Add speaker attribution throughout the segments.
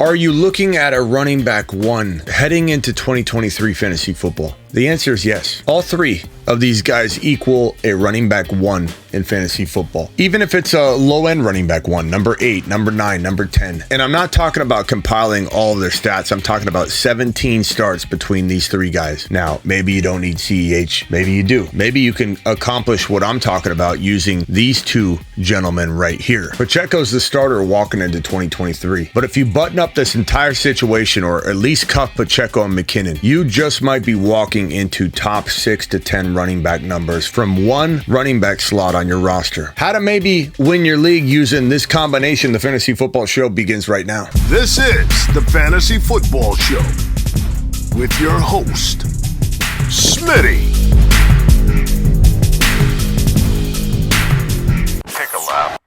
Speaker 1: Are you looking at a running back one heading into 2023 fantasy football? The answer is yes. All three of these guys equal a running back one in fantasy football. Even if it's a low-end running back one, number 8, number 9, number 10. And I'm not talking about compiling all of their stats. I'm talking about 17 starts between these three guys. Now, maybe you don't need CEH. Maybe you do. Maybe you can accomplish what I'm talking about using these two gentlemen right here. Pacheco's the starter walking into 2023. But if you button up this entire situation, or at least cuff Pacheco and McKinnon, you just might be walking into top 6 to 10 running back numbers from one running back slot on your roster. How to maybe win your league using this combination. The Fantasy Football Show begins right now.
Speaker 2: This is the Fantasy Football Show with your host, Smitty. Take a lap.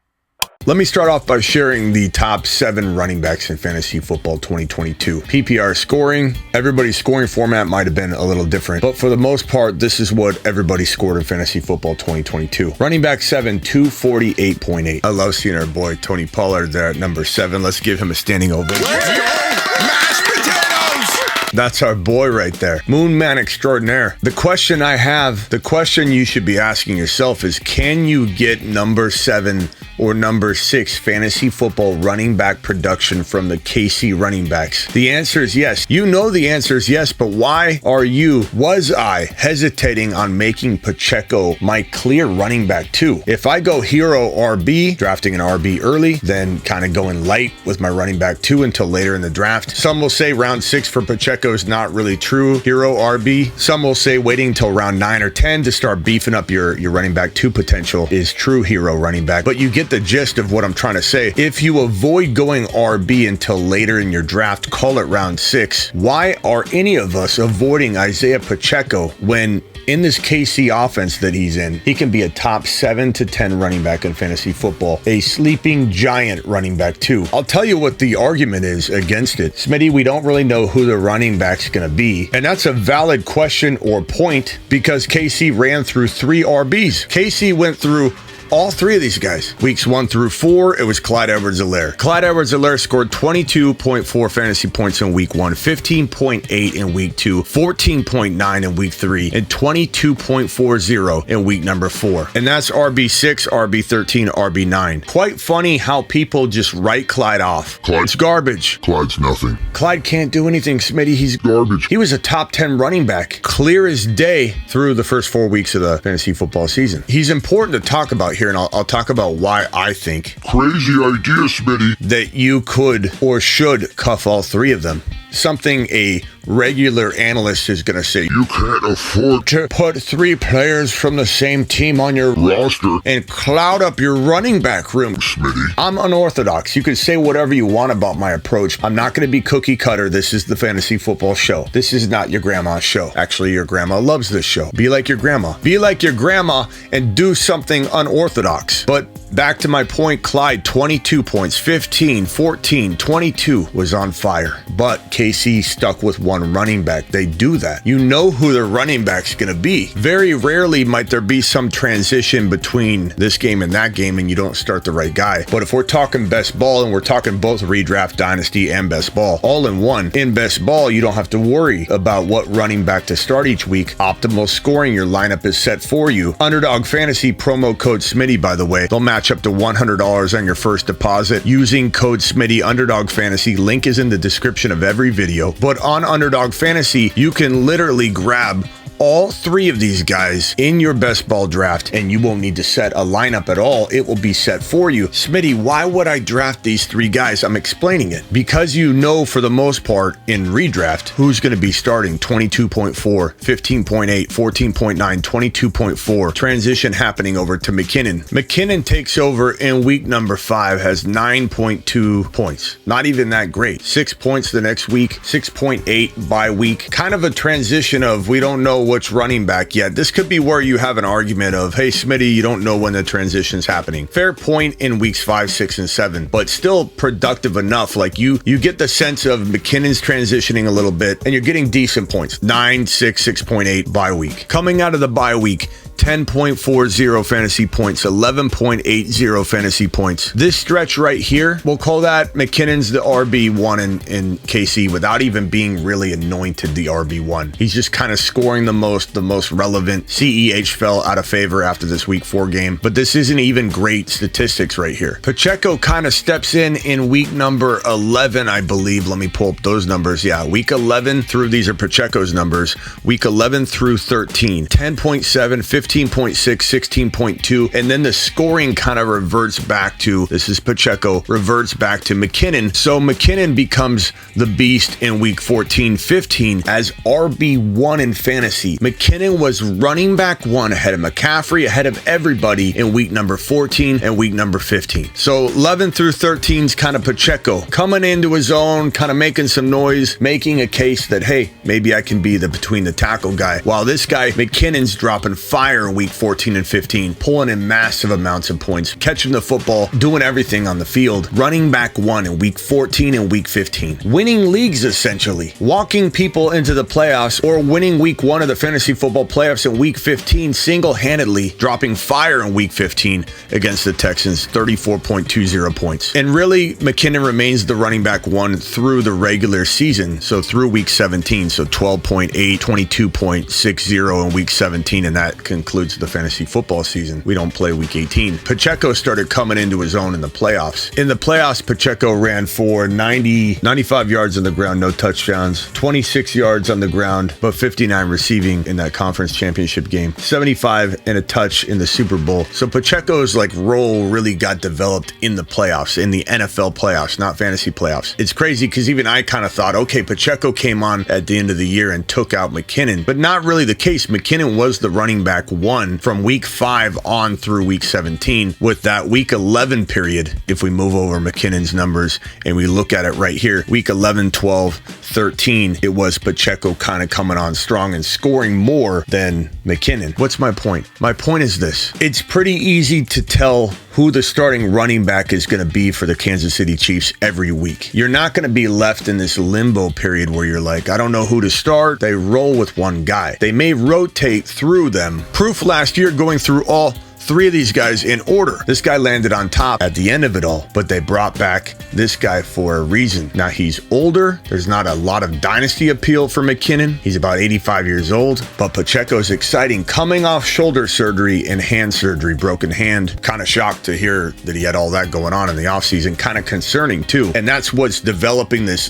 Speaker 1: Let me start off by sharing the top 7 running backs in Fantasy Football 2022. PPR scoring. Everybody's scoring format might have been a little different, but for the most part, this is what everybody scored in Fantasy Football 2022. Running back 7, 248.8. I love seeing our boy Tony Pollard there at number 7. Let's give him a standing ovation.
Speaker 2: Mashed potatoes!
Speaker 1: That's our boy right there. Moon Man extraordinaire. The question you should be asking yourself is, can you get number 7 or number 6 fantasy football running back production from the KC running backs? The answer is yes. You know the answer is yes, but why was I hesitating on making Pacheco my clear running back 2? If I go hero RB, drafting an RB early, then kind of going light with my running back 2 until later in the draft. Some will say round 6 for Pacheco is not really true hero RB. Some will say waiting until round 9 or 10 to start beefing up your running back 2 potential is true hero running back. But you get the gist of what I'm trying to say. If you avoid going RB until later in your draft, call it round 6, why are any of us avoiding Isiah Pacheco when in this KC offense that he's in, he can be a top 7 to 10 running back in fantasy football, a sleeping giant running back too? I'll tell you what the argument is against it. Smitty, we don't really know who the running back's going to be. And that's a valid question or point because KC ran through 3 RBs. KC went through all 3 of these guys. Weeks 1 through 4, it was Clyde Edwards-Helaire. Clyde Edwards-Helaire scored 22.4 fantasy points in week 1, 15.8 in week 2, 14.9 in week 3, and 22.40 in week number 4. And that's RB6, RB13, RB9. Quite funny how people just write Clyde off. Clyde's garbage.
Speaker 2: Clyde's nothing.
Speaker 1: Clyde can't do anything, Smitty. He's
Speaker 2: Garbage.
Speaker 1: He was a top 10 running back, clear as day through the first 4 weeks of the fantasy football season. He's important to talk about here, and I'll talk about why I think
Speaker 2: Crazy idea, Smitty.
Speaker 1: that you could or should cuff all 3 of them. Something a regular analyst is going to say,
Speaker 2: You can't afford
Speaker 1: to put 3 players from the same team on your
Speaker 2: roster,
Speaker 1: and cloud up your running back room.
Speaker 2: Smitty.
Speaker 1: I'm unorthodox. You can say whatever you want about my approach. I'm not going to be cookie cutter. This is the Fantasy Football Show. This is not your grandma's show. Actually, your grandma loves this show. Be like your grandma. Be like your grandma and do something unorthodox. But back to my point, Clyde, 22 points, 15, 14, 22 was on fire. But KC stuck with one running back. They do that. You know who the running back's going to be. Very rarely might there be some transition between this game and that game and you don't start the right guy. But if we're talking best ball, and we're talking both redraft, dynasty, and best ball, all in one, in best ball, you don't have to worry about what running back to start each week. Optimal scoring, your lineup is set for you. Underdog Fantasy, promo code Smitty, by the way. They'll match up to $100 on your first deposit using code Smitty. Underdog Fantasy, link is in the description of every video. But on Underdog Fantasy, you can literally grab all 3 of these guys in your best ball draft, and you won't need to set a lineup at all. It will be set for you. Smitty, why would I draft these 3 guys? I'm explaining it. Because you know for the most part in redraft who's going to be starting. 22.4, 15.8, 14.9, 22.4. Transition happening over to McKinnon. McKinnon takes over in week number 5, has 9.2 points. Not even that great. 6 points the next week, 6.8 by week. Kind of a transition of we don't know which running back yet. This could be where you have an argument of, hey, Smitty, you don't know when the transition's happening. Fair point in weeks 5, 6, and 7, but still productive enough. Like you get the sense of McKinnon's transitioning a little bit, and you're getting decent points. 9, 6, 6.8 bye week. Coming out of the bye week, 10.40 fantasy points, 11.80 fantasy points. This stretch right here, we'll call that McKinnon's the RB1 in KC without even being really anointed the RB1. He's just kind of scoring the most relevant. CEH fell out of favor after this week 4 game, but this isn't even great statistics right here. Pacheco kind of steps in week number 11, I believe. Let me pull up those numbers. Yeah, week 11 through, these are Pacheco's numbers, week 11 through 13, 10.7, 15.6, 16.2, and then the scoring kind of reverts back to, this is Pacheco, reverts back to McKinnon. So McKinnon becomes the beast in week 14, 15 as RB1 in fantasy. McKinnon was running back 1 ahead of McCaffrey, ahead of everybody in week number 14 and week number 15. So 11 through 13 is kind of Pacheco coming into his own, kind of making some noise, making a case that, hey, maybe I can be the between the tackle guy. While this guy, McKinnon's dropping fire in week 14 and 15, pulling in massive amounts of points, catching the football, doing everything on the field. Running back 1 in week 14 and week 15. Winning leagues, essentially. Walking people into the playoffs, or winning week 1 of the fantasy football playoffs in week 15 single-handedly, dropping fire in week 15 against the Texans, 34.20 points. And really, McKinnon remains the running back 1 through the regular season, so through week 17, so 12.8, 22.60 in week 17, and that concludes the fantasy football season. We don't play week 18. Pacheco started coming into his own in the playoffs. In the playoffs, Pacheco ran for 95 yards on the ground, no touchdowns, 26 yards on the ground, but 59 receiving in that conference championship game, 75 and a touch in the Super Bowl. So Pacheco's role really got developed in the playoffs, in the NFL playoffs, not fantasy playoffs. It's crazy because even I kind of thought, okay, Pacheco came on at the end of the year and took out McKinnon, but not really the case. McKinnon was the running back 1 from week 5 on through week 17, with that week 11 period. If we move over McKinnon's numbers and we look at it right here, week 11, 12, 13, it was Pacheco kind of coming on strong and scoring more than McKinnon. What's my point? My point is this. It's pretty easy to tell who the starting running back is going to be for the Kansas City Chiefs every week. You're not going to be left in this limbo period where you're like, I don't know who to start. They roll with one guy. They may rotate through them. Proof last year going through all 3 of these guys in order. This guy landed on top at the end of it all, but they brought back this guy for a reason. Now he's older. There's not a lot of dynasty appeal for McKinnon. He's about 85 years old, but Pacheco's exciting. Coming off shoulder surgery and hand surgery, broken hand. Kind of shocked to hear that he had all that going on in the offseason. Kind of concerning too. And that's what's developing this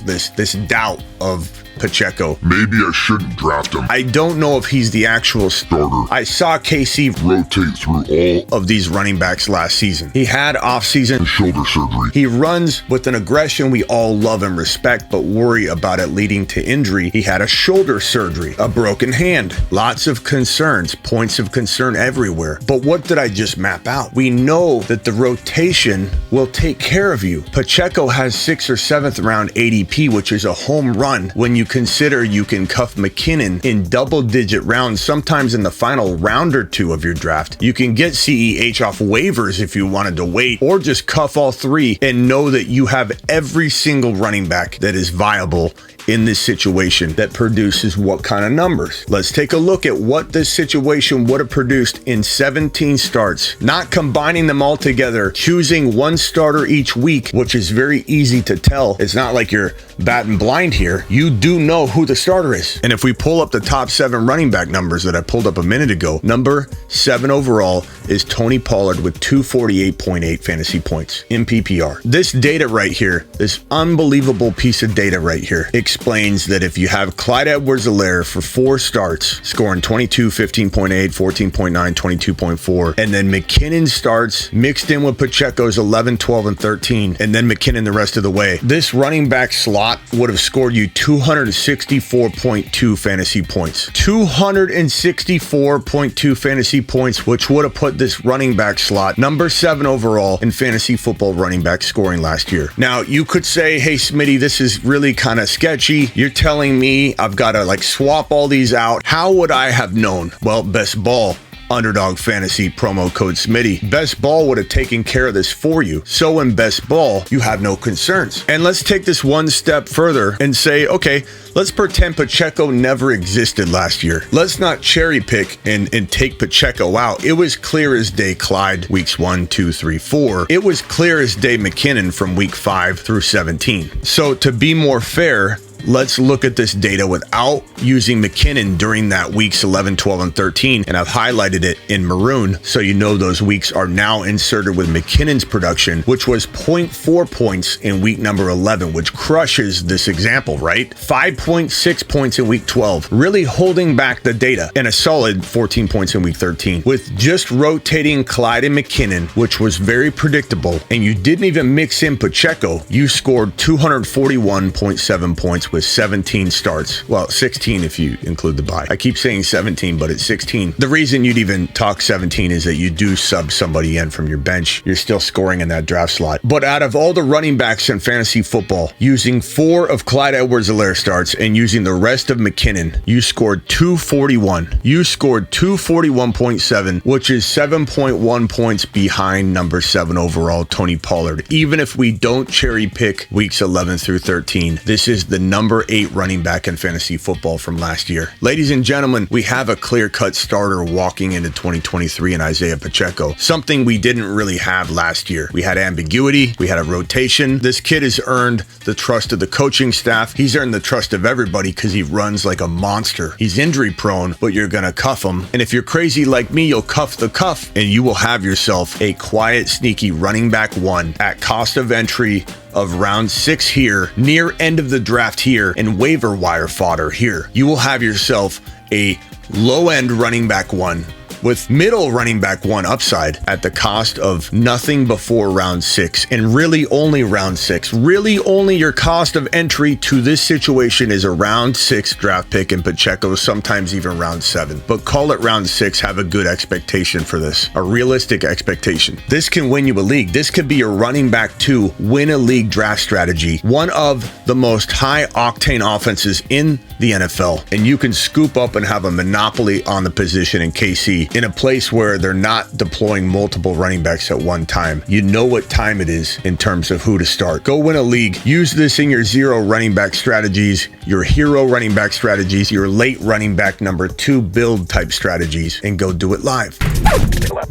Speaker 1: doubt of Pacheco.
Speaker 3: Maybe I shouldn't draft him.
Speaker 1: I don't know if he's the actual
Speaker 3: starter.
Speaker 1: I saw KC
Speaker 3: rotate through all
Speaker 1: of these running backs last season. He had off-season
Speaker 3: shoulder surgery.
Speaker 1: He runs with an aggression we all love and respect, but worry about it leading to injury. He had a shoulder surgery, a broken hand, lots of concerns, points of concern everywhere. But what did I just map out? We know that the rotation will take care of you. Pacheco has 6th or 7th round ADP, which is a home run when you consider you can cuff McKinnon in double-digit rounds, sometimes in the final round or 2 of your draft. You can get CEH off waivers if you wanted to wait, or just cuff all 3 and know that you have every single running back that is viable in this situation that produces what kind of numbers. Let's take a look at what this situation would have produced in 17 starts, not combining them all together, choosing one starter each week, which is very easy to tell. It's not like you're batting blind here. You do know who the starter is. And if we pull up the top 7 running back numbers that I pulled up a minute ago, number 7 overall is Tony Pollard with 248.8 fantasy points in PPR. This data right here, this unbelievable piece of data right here, explains that if you have Clyde Edwards-Helaire for 4 starts, scoring 22, 15.8, 14.9, 22.4, and then McKinnon starts mixed in with Pacheco's 11, 12, and 13, and then McKinnon the rest of the way, this running back slot would have scored you 264.2 fantasy points. 264.2 fantasy points, which would have put this running back slot number 7 overall in fantasy football running back scoring last year. Now, you could say, hey, Smitty, this is really kind of sketchy. You're telling me I've got to swap all these out. How would I have known? Well, best ball Underdog Fantasy promo code Smitty. Best Ball would have taken care of this for you. So in Best Ball, you have no concerns. And let's take this one step further and say, okay, let's pretend Pacheco never existed last year. Let's not cherry pick and take Pacheco out. It was clear as day Clyde weeks 1, 2, 3, 4. It was clear as day McKinnon from week 5 through 17. So to be more fair, let's look at this data without using McKinnon during that weeks 11, 12, and 13. And I've highlighted it in maroon so you know those weeks are now inserted with McKinnon's production, which was 0.4 points in week number 11, which crushes this example, right? 5.6 points in week 12, really holding back the data, and a solid 14 points in week 13. With just rotating Clyde and McKinnon, which was very predictable, and you didn't even mix in Pacheco, you scored 241.7 points with 17 starts. Well, 16 if you include the bye. I keep saying 17, but it's 16. The reason you'd even talk 17 is that you do sub somebody in from your bench. You're still scoring in that draft slot. But out of all the running backs in fantasy football, using 4 of Clyde Edwards-Helaire starts and using the rest of McKinnon, you scored 241. You scored 241.7, which is 7.1 points behind number 7 overall, Tony Pollard. Even if we don't cherry pick weeks 11 through 13, this is the number 8 running back in fantasy football from last year. Ladies and gentlemen, we have a clear-cut starter walking into 2023 in Isiah Pacheco, something we didn't really have last year. We had ambiguity, we had a rotation. This kid has earned the trust of the coaching staff. He's earned the trust of everybody because he runs like a monster. He's injury prone, but you're gonna cuff him. And if you're crazy like me, you'll cuff the cuff and you will have yourself a quiet, sneaky running back 1 at cost of entry of round 6 here, near end of the draft here, and waiver wire fodder here. You will have yourself a low-end running back 1 with middle running back 1 upside at the cost of nothing before round 6, and really only round 6. Really only your cost of entry to this situation is a round 6 draft pick in Pacheco, sometimes even round 7. But call it round 6, have a good expectation for this, a realistic expectation. This can win you a league. This could be your running back 2 win a league draft strategy, one of the most high octane offenses in the NFL, and you can scoop up and have a monopoly on the position in KC in a place where they're not deploying multiple running backs at one time. You know what time it is in terms of who to start. Go win a league. Use this in your 0 running back strategies, your hero running back strategies, your late running back number 2 build type strategies, and go do it live.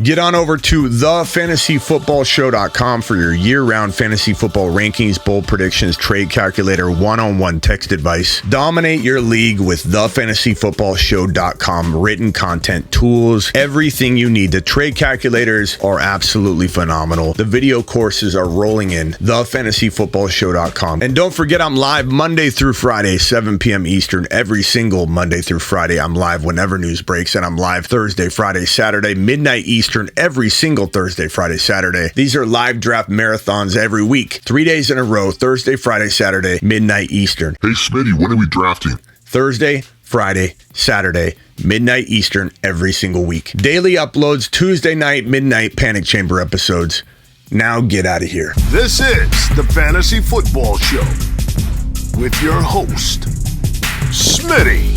Speaker 1: Get on over to thefantasyfootballshow.com for your year-round fantasy football rankings, bold predictions, trade calculator, one-on-one text advice. Dominate your league with thefantasyfootballshow.com. Written content, tools, everything you need. The trade calculators are absolutely phenomenal. The video courses are rolling in. thefantasyfootballshow.com. And don't forget, I'm live Monday through Friday, 7 p.m. Eastern. Every single Monday through Friday, I'm live whenever news breaks, and I'm live Thursday, Friday, Saturday, midnight Eastern, every single Thursday, Friday, Saturday. These are live draft marathons every week, 3 days in a row, Thursday, Friday, Saturday, midnight Eastern.
Speaker 3: Hey, Smitty, when are we drafting?
Speaker 1: Thursday, Friday, Saturday, midnight Eastern every single week. Daily uploads, Tuesday night, midnight Panic Chamber episodes. Now get out of here.
Speaker 2: This is the Fantasy Football Show with your host, Smitty.